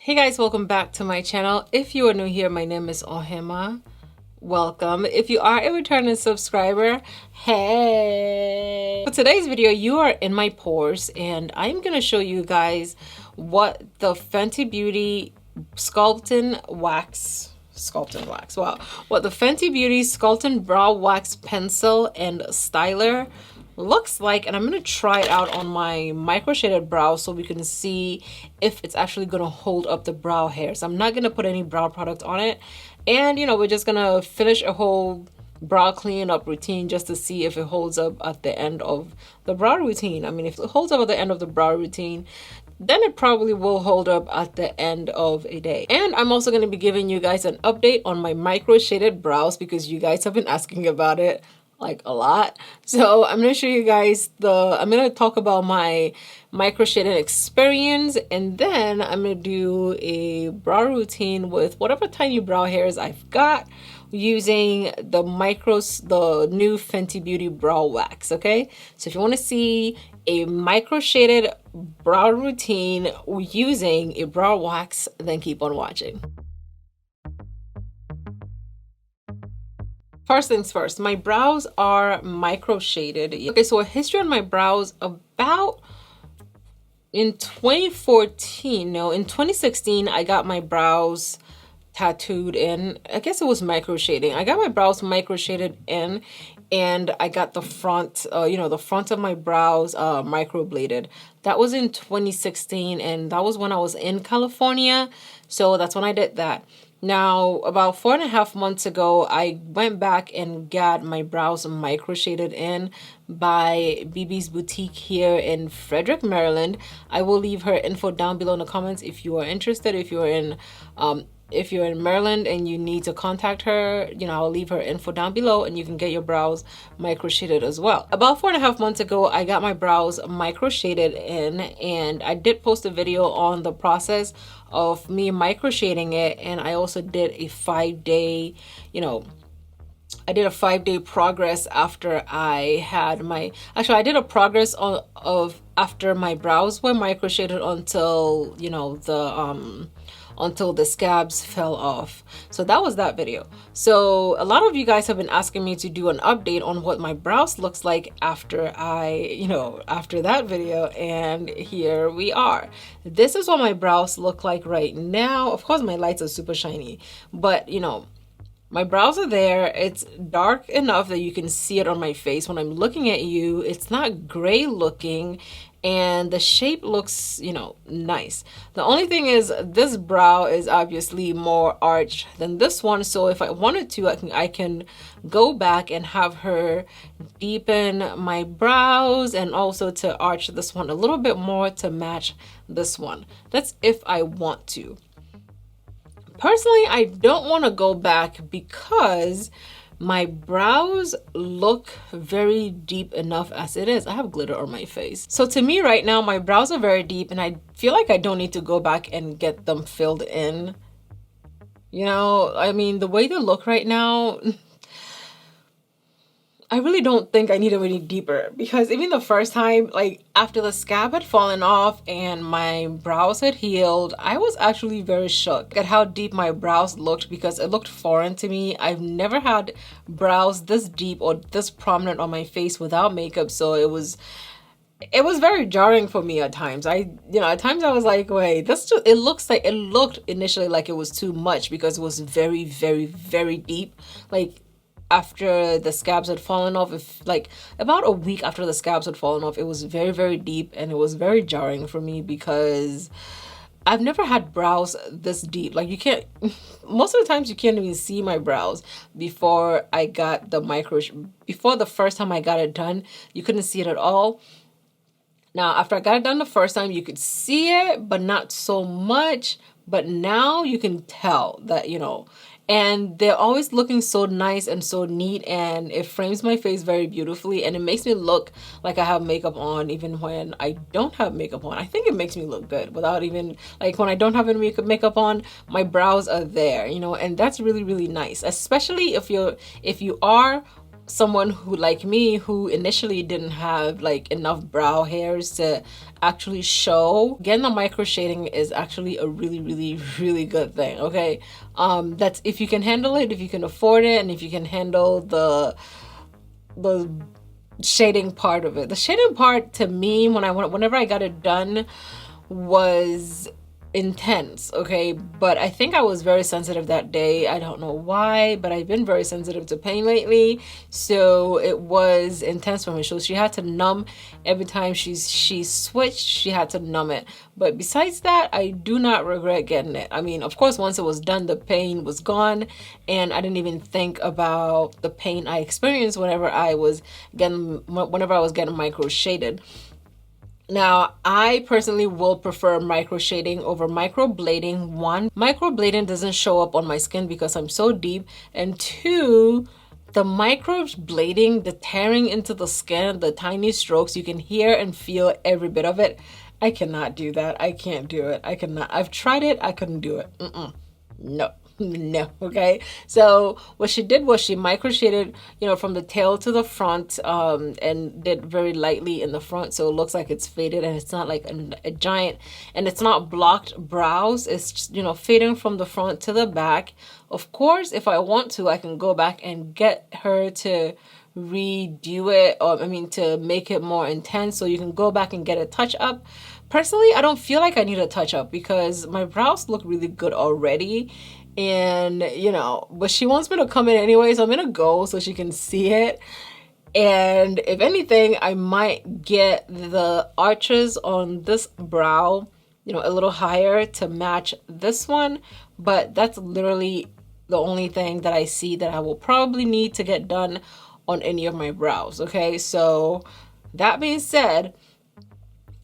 Hey guys, welcome back to my channel. If you are new here, my name is Ohemaa. Welcome. If you are a returning subscriber, hey! For today's video, you are in my pores and I'm gonna show you guys what the Fenty Beauty Sculpting Wax, wow, what the Fenty Beauty Sculpting Brow Wax Pencil and Styler looks like, and I'm gonna try it out on my micro shaded brow so we can see if it's actually gonna hold up the brow hairs. I'm not gonna put any brow product on it, and we're just gonna finish a whole brow clean up routine just to see if it holds up at the end of the brow routine. I mean, if it holds up at the end of the brow routine, then it probably will hold up at the end of a day. And I'm also going to be giving you guys an update on my micro shaded brows because you guys have been asking about it like a lot. So I'm going to show you guys I'm going to talk about my micro shading experience, and then I'm going to do a brow routine with whatever tiny brow hairs I've got using the new Fenty Beauty brow wax. Okay, so if you want to see a micro shaded brow routine using a brow wax, then keep on watching. First things first, my brows are micro shaded. Okay, so a history on my brows about in 2014, no, in 2016, I got my brows tattooed in. I guess it was micro shading. I got my brows micro shaded in, and I got the front, the front of my brows microbladed. That was in 2016, and that was when I was in California. So that's when I did that. Now, about 4.5 months ago, I went back and got my brows micro shaded in by BB's Boutique here in Frederick, Maryland. I will leave her info down below in the comments if you are interested. If you're in Maryland and you need to contact her, I'll leave her info down below and you can get your brows micro shaded as well. About 4.5 months ago, I got my brows micro shaded in, and I did post a video on the process of me micro shading it, and I also did a 5-day, I did a 5-day progress after I had I did a progress of after my brows were micro shaded until, until the scabs fell off. So that was that video. So a lot of you guys have been asking me to do an update on what my brows looks like after after that video, and here we are. This is what my brows look like right now. Of course, my lights are super shiny, but my brows are there. It's dark enough that you can see it on my face when I'm looking at you. It's not gray looking, and the shape looks, nice. The only thing is this brow is obviously more arched than this one. So if I wanted to, I can go back and have her deepen my brows and also to arch this one a little bit more to match this one. That's if I want to. Personally, I don't want to go back because my brows look very deep enough as it is. I have glitter on my face. So to me right now, my brows are very deep and I feel like I don't need to go back and get them filled in. I mean, the way they look right now, I really don't think I need them any deeper, because even the first time, like after the scab had fallen off and my brows had healed, I was actually very shocked at how deep my brows looked, because it looked foreign to me. I've never had brows this deep or this prominent on my face without makeup, so it was very jarring for me at times. At times I was like, wait, it looked initially like it was too much because it was very, very, very deep. Like after the scabs had fallen off, about a week after the scabs had fallen off, it was very, very deep, and it was very jarring for me because I've never had brows this deep. Like most of the times you can't even see my brows. Before the first time I got it done, you couldn't see it at all. Now, after I got it done the first time, you could see it, but not so much. But now you can tell that, and they're always looking so nice and so neat, and it frames my face very beautifully, and it makes me look like I have makeup on even when I don't have makeup on. I think it makes me look good without even, like when I don't have any makeup on, my brows are there, and that's really, really nice, especially if you are someone who, like me, who initially didn't have like enough brow hairs to actually show, getting the micro shading is actually a really good thing. Okay, that's if you can handle it, if you can afford it, and if you can handle the shading part of it. The shading part, to me, whenever I got it done, was intense. Okay, but I think I was very sensitive that day. I don't know why, but I've been very sensitive to pain lately, so it was intense for me. So she had to numb every time she switched. She had to numb it, but besides that, I do not regret getting it. I mean, of course, once it was done, the pain was gone, and I didn't even think about the pain I experienced whenever I was getting micro shaded. Now, I personally will prefer microshading over microblading. One, microblading doesn't show up on my skin because I'm so deep. And two, the microblading, the tearing into the skin, the tiny strokes, you can hear and feel every bit of it. I cannot do that. I can't do it. I cannot. I've tried it. I couldn't do it. No. No. Okay, so what she did was she microshaded, you know, from the tail to the front, and did very lightly in the front, so it looks like it's faded, and it's not like a giant, and it's not blocked brows. It's just, you know, fading from the front to the back. Of course, if I want to, I can go back and get her to redo it, or I mean, to make it more intense, so you can go back and get a touch up. Personally, I don't feel like I need a touch up because my brows look really good already. And you know, but she wants me to come in anyway, so I'm gonna go so she can see it. And if anything, I might get the arches on this brow, you know, a little higher to match this one, but that's literally the only thing that I see that I will probably need to get done on any of my brows. Okay, so that being said,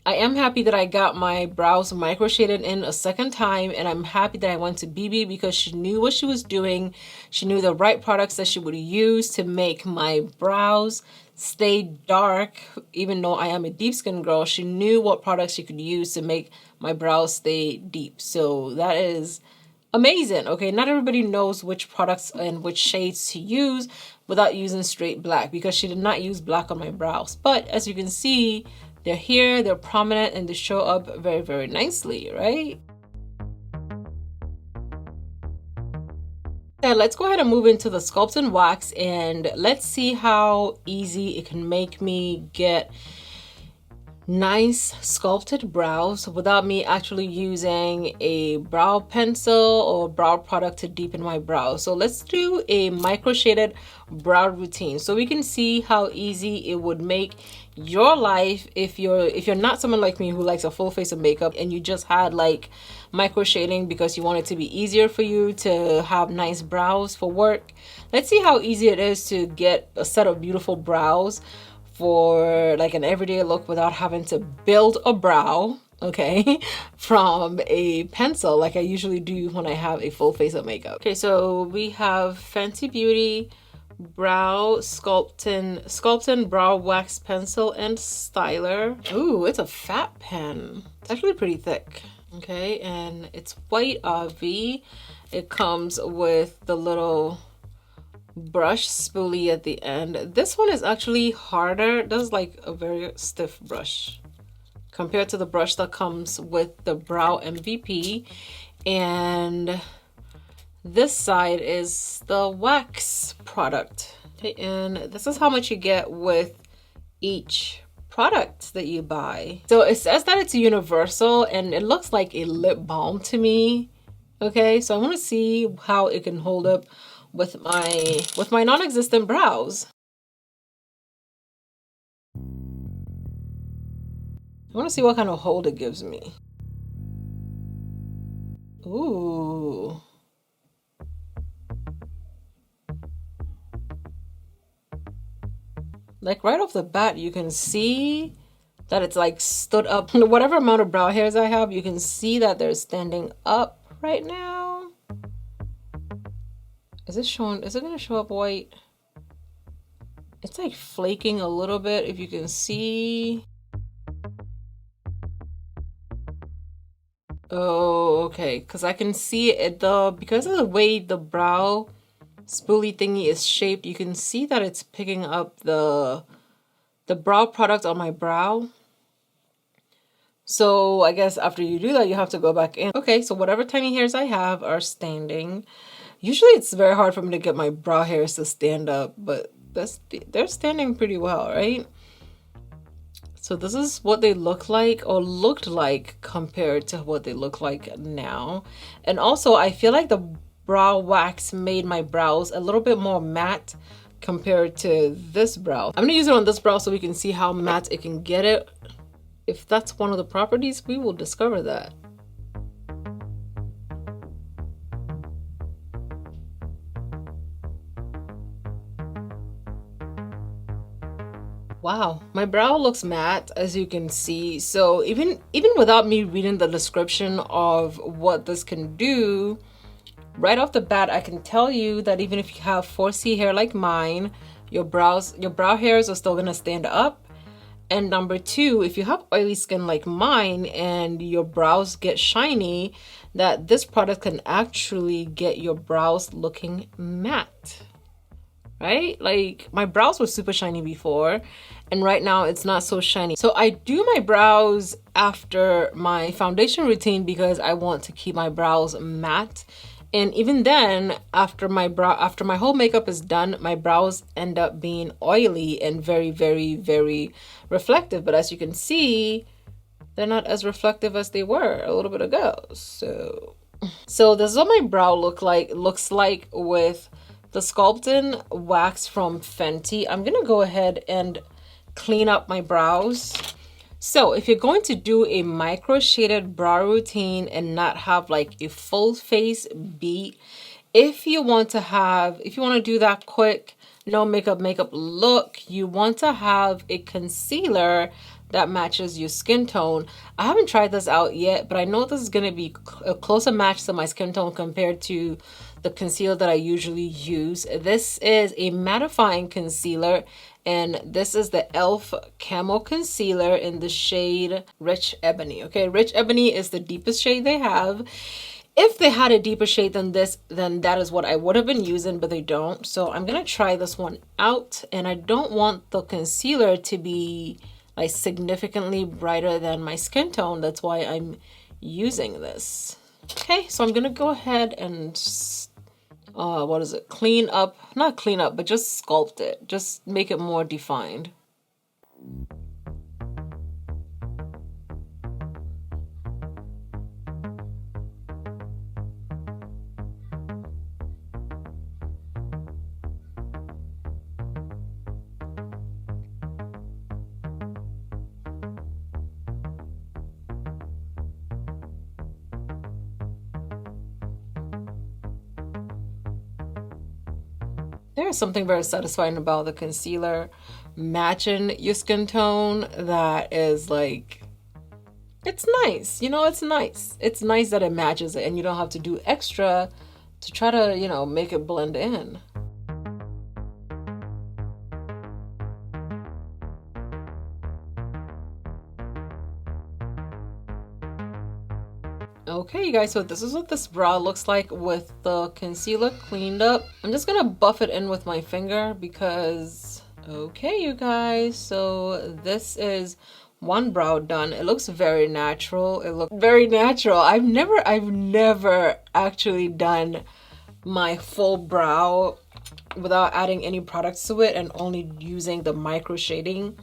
I am happy that I got my brows micro shaded in a second time, and I'm happy that I went to BB because she knew what she was doing. She knew the right products that she would use to make my brows stay dark. Even though I am a deep skin girl, she knew what products she could use to make my brows stay deep. So that is amazing. Okay, not everybody knows which products and which shades to use without using straight black, because she did not use black on my brows. But as you can see, they're here, they're prominent, and they show up very nicely, right? And let's go ahead and move into the Sculpting wax, and let's see how easy it can make me get nice sculpted brows without me actually using a brow pencil or brow product to deepen my brows. So let's do a micro shaded brow routine so we can see how easy it would make your life if you're not someone like me who likes a full face of makeup and you just had like micro shading because you want it to be easier for you to have nice brows for work. Let's see how easy it is to get a set of beautiful brows for like an everyday look without having to build a brow, okay, from a pencil like I usually do when I have a full face of makeup. Okay, so we have Fenty Beauty brow sculpting brow wax pencil and styler. Ooh, it's a fat pen. It's actually pretty thick. Okay, and it's white V. It comes with the little brush spoolie at the end. This one is actually harder. It does like a very stiff brush compared to the brush that comes with the brow MVP. And this side is the wax product. Okay, and this is how much you get with each product that you buy. So it says that it's universal, and it looks like a lip balm to me. Okay, so I want to see how it can hold up with my non-existent brows. I want to see what kind of hold it gives me. Ooh. Like right off the bat, you can see that it's like stood up. Whatever amount of brow hairs I have, you can see that they're standing up right now. Is it gonna show up white? It's like flaking a little bit, if you can see. Oh, okay, because I can see it because of the way the brow spoolie thingy is shaped, you can see that it's picking up the brow product on my brow. So I guess after you do that, you have to go back in. Okay, so whatever tiny hairs I have are standing. Usually it's very hard for me to get my brow hairs to stand up, but they're standing pretty well, right? So this is what they look like, or looked like, compared to what they look like now. And also I feel like the brow wax made my brows a little bit more matte compared to this brow. I'm gonna use it on this brow so we can see how matte it can get it. If that's one of the properties, we will discover that. Wow, my brow looks matte, as you can see. So even without me reading the description of what this can do, right off the bat, I can tell you that even if you have 4C hair like mine, your brow hairs are still gonna stand up. And number two, if you have oily skin like mine and your brows get shiny, that this product can actually get your brows looking matte, right? Like my brows were super shiny before, and right now it's not so shiny. So I do my brows after my foundation routine because I want to keep my brows matte. And even then, after my whole makeup is done, my brows end up being oily and very, very, very reflective. But as you can see, they're not as reflective as they were a little bit ago. So this is what my brow looks like with the Sculpting wax from Fenty. I'm gonna go ahead and clean up my brows. So if you're going to do a micro shaded brow routine and not have like a full face beat, if you want to do that quick, no makeup look, you want to have a concealer that matches your skin tone. I haven't tried this out yet, but I know this is going to be a closer match to my skin tone compared to the concealer that I usually use. This is a mattifying concealer, and this is the e.l.f. Camo Concealer in the shade Rich Ebony. Okay, Rich Ebony is the deepest shade they have. If they had a deeper shade than this, then that is what I would have been using, but they don't. So I'm gonna try this one out, and I don't want the concealer to be like significantly brighter than my skin tone. That's why I'm using this. Okay, so I'm gonna go ahead and clean up, not clean up, but just sculpt it, just make it more defined. There's something very satisfying about the concealer matching your skin tone that is like, it's nice, you know, it's nice. It's nice that it matches it and you don't have to do extra to try to, you know, make it blend in. Okay, you guys, so this is what this brow looks like with the concealer cleaned up. I'm just gonna buff it in with my finger because, okay, you guys, so this is one brow done. It looks very natural. It looks very natural. I've never actually done my full brow without adding any products to it and only using the micro shading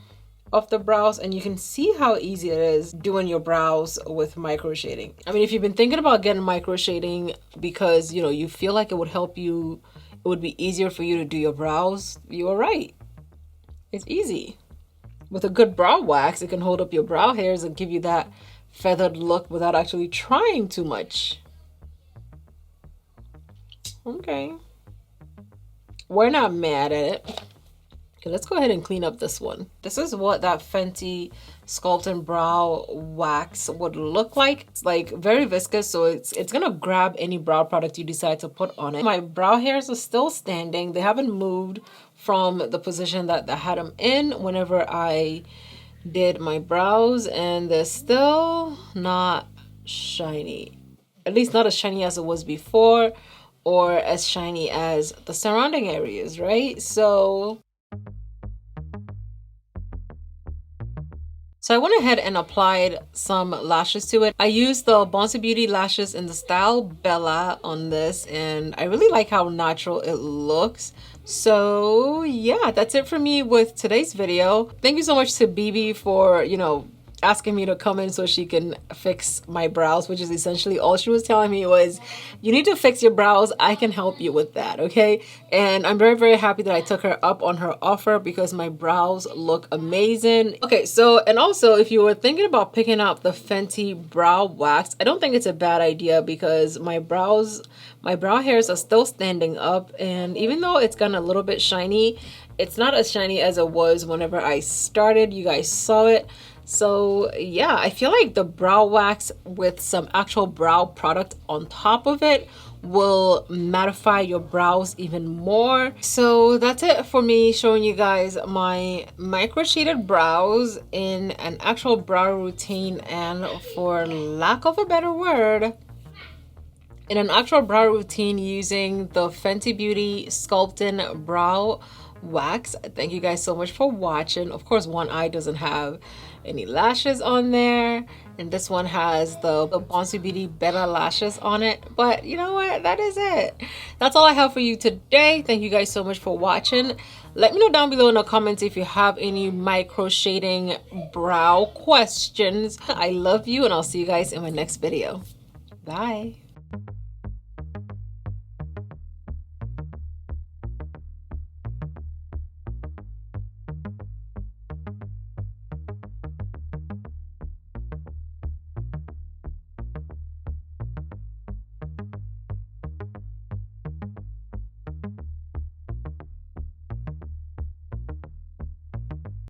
of the brows, and you can see how easy it is doing your brows with micro shading. I mean, if you've been thinking about getting micro shading because, you know, you feel like it would help you, it would be easier for you to do your brows, you are right. It's easy. With a good brow wax, it can hold up your brow hairs and give you that feathered look without actually trying too much. Okay. We're not mad at it. Okay, let's go ahead and clean up this one. This is what that Fenty Sculpting Brow Wax would look like. It's like very viscous, so it's gonna grab any brow product you decide to put on it. My brow hairs are still standing. They haven't moved from the position that I had them in whenever I did my brows, and they're still not shiny. At least not as shiny as it was before. or as shiny as the surrounding areas, right? So I went ahead and applied some lashes to it. I used the Bouncy Beauty lashes in the style Bella on this, and I really like how natural it looks. So yeah, that's it for me with today's video. Thank you so much to BB for, you know, asking me to come in so she can fix my brows, which is essentially all she was telling me was, you need to fix your brows. I can help you with that, okay? And I'm very, very happy that I took her up on her offer because my brows look amazing. Okay, so, and also if you were thinking about picking up the Fenty brow wax, I don't think it's a bad idea because my brow hairs are still standing up, and even though it's gotten a little bit shiny, it's not as shiny as it was whenever I started. You guys saw it. So yeah, I feel like the brow wax with some actual brow product on top of it will mattify your brows even more. So that's it for me showing you guys my micro shaded brows in an actual brow routine, and for lack of a better word, in an actual brow routine using the Fenty Beauty Sculpting brow wax. Thank you guys so much for watching. Of course, one eye doesn't have any lashes on there, and this one has the Bouncy Beauty Bella lashes on it. But you know what, that is it. That's all I have for you today. Thank you guys so much for watching. Let me know down below in the comments if you have any micro shading brow questions. I love you, and I'll see you guys in my next video. Bye.